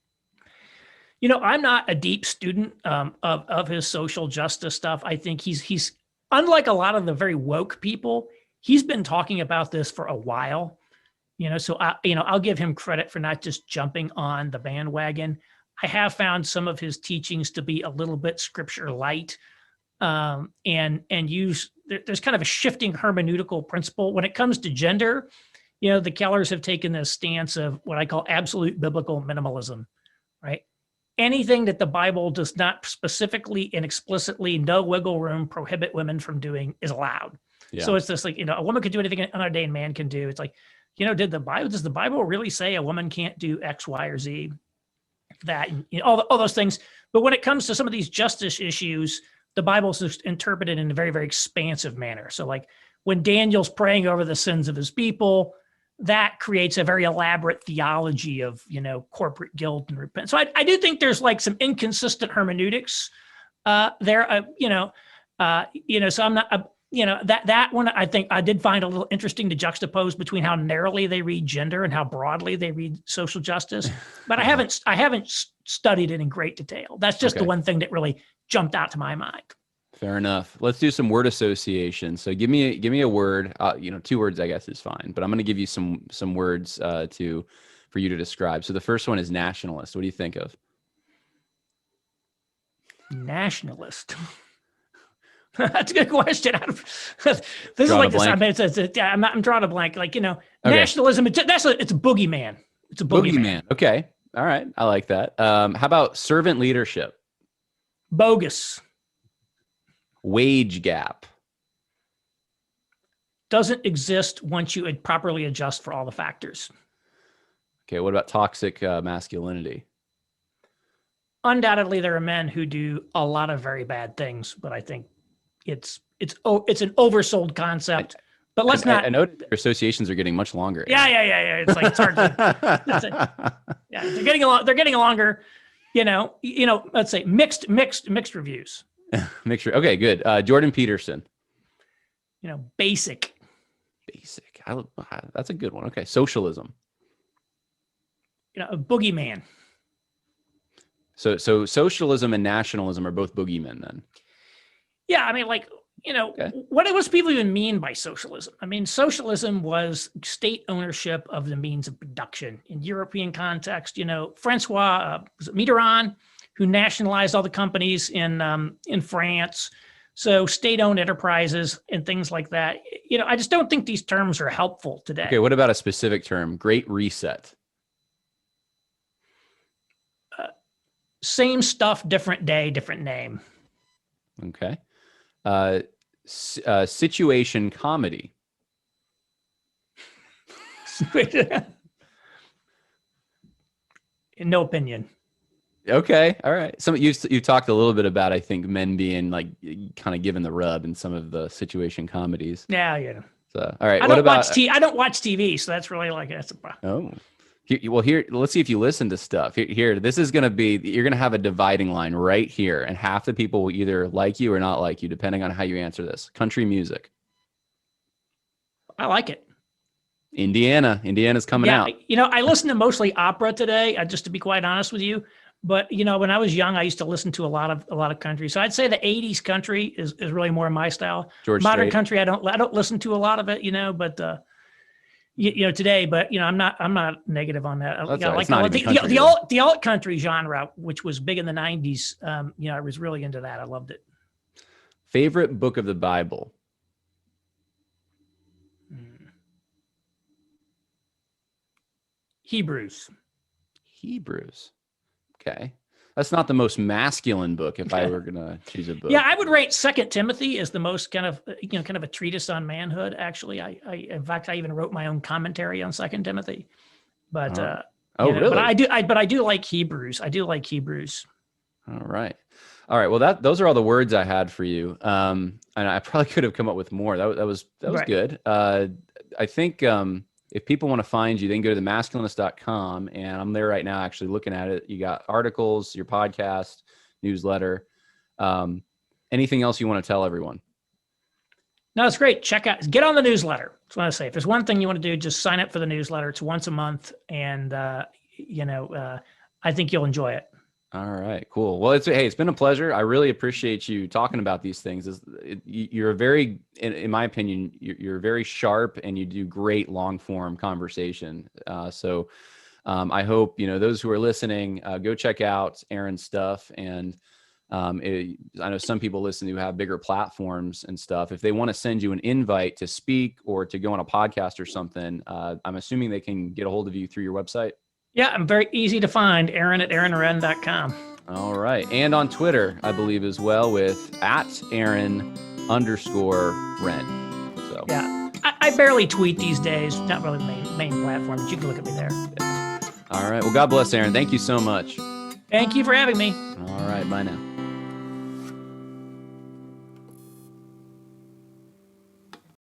I'm not a deep student of his social justice stuff. I think he's unlike a lot of the very woke people. He's been talking about this for a while, so I'll give him credit for not just jumping on the bandwagon. I have found some of his teachings to be a little bit scripture light, and there's kind of a shifting hermeneutical principle when it comes to gender. The Kellers have taken this stance of what I call absolute biblical minimalism, right? Anything that the Bible does not specifically and explicitly, no wiggle room, prohibit women from doing is allowed. Yeah. So it's this a woman can do anything an unordained man can do. It's does the Bible really say a woman can't do X, Y, or Z? That, all those things. But when it comes to some of these justice issues, the Bible's just interpreted in a very, very expansive manner. So like when Daniel's praying over the sins of his people, that creates a very elaborate theology of, corporate guilt and repentance. So I do think there's like some inconsistent hermeneutics there, so I'm not, that one I think I did find a little interesting to juxtapose between how narrowly they read gender and how broadly they read social justice. But I haven't studied it in great detail. That's just the one thing that really jumped out to my mind. Fair enough. Let's do some word association. So give me a word. 2 words I guess is fine, but I'm going to give you some words for you to describe. So the first one is nationalist. What do you think of? Nationalist. That's a good question. This is like this. I mean, I'm drawing a blank. Like, nationalism. It's a boogeyman. It's a boogeyman. Okay. All right. I like that. How about servant leadership? Bogus. Wage gap. Doesn't exist once you properly adjust for all the factors. Okay. What about toxic masculinity? Undoubtedly, there are men who do a lot of very bad things, but I think it's an oversold concept. But let's not. I know their associations are getting much longer. Yeah. It's like it's hard to. They're getting longer. Let's say mixed reviews. Mixture. Okay, good. Jordan Peterson. Basic. That's a good one. Okay, socialism. A boogeyman. So socialism and nationalism are both boogeymen then. Yeah, I mean, what does people even mean by socialism? I mean, socialism was state ownership of the means of production. In European context, Francois Mitterrand, who nationalized all the companies in France. So state-owned enterprises and things like that. I just don't think these terms are helpful today. Okay, what about a specific term? Great Reset. Same stuff, different day, different name. Okay. Situation comedy. No opinion. Okay. All right. You talked a little bit about, I think, men being like kind of given the rub in some of the situation comedies. Yeah. So, all right. I don't watch TV, so that's really that's a problem. Oh. Here, let's see if you listen to stuff. Here, this is going to be, you're going to have a dividing line right here, and half the people will either like you or not like you, depending on how you answer this. Country music. I like it. Indiana's coming out. I listen to mostly opera today, just to be quite honest with you. But when I was young, I used to listen to a lot of country. So I'd say the '80s country is really more my style. Modern country, I don't listen to a lot of it, but today. But I'm not negative on that. The alt country genre, which was big in the '90s. I was really into that. I loved it. Favorite book of the Bible? Hebrews. Okay. That's not the most masculine book if I were going to choose a book. Yeah, I would rate 2 Timothy as the most kind of a treatise on manhood. Actually, in fact, I even wrote my own commentary on 2 Timothy. But really? But I do like Hebrews. All right. Well, those are all the words I had for you. And I probably could have come up with more. That was right. Good. I think if people want to find you, they can go to themasculinist.com, and I'm there right now actually looking at it. You got articles, your podcast, newsletter. Anything else you want to tell everyone? No, it's great. Get on the newsletter. That's what I say. If there's one thing you want to do, just sign up for the newsletter. It's once a month, and I think you'll enjoy it. All right, cool. Well, it's been a pleasure. I really appreciate you talking about these things. You're very, in my opinion, you're very sharp, and you do great long form conversation. So I hope, those who are listening, go check out Aaron's stuff. And I know some people listen who have bigger platforms and stuff. If they want to send you an invite to speak or to go on a podcast or something, I'm assuming they can get a hold of you through your website. Yeah, I'm very easy to find. Aaron at aaronrenn.com. All right. And on Twitter, I believe as well, with @Aaron_Renn. So yeah, I barely tweet these days. Not really main platform, but you can look at me there. All right. Well, God bless, Aaron. Thank you so much. Thank you for having me. All right. Bye now.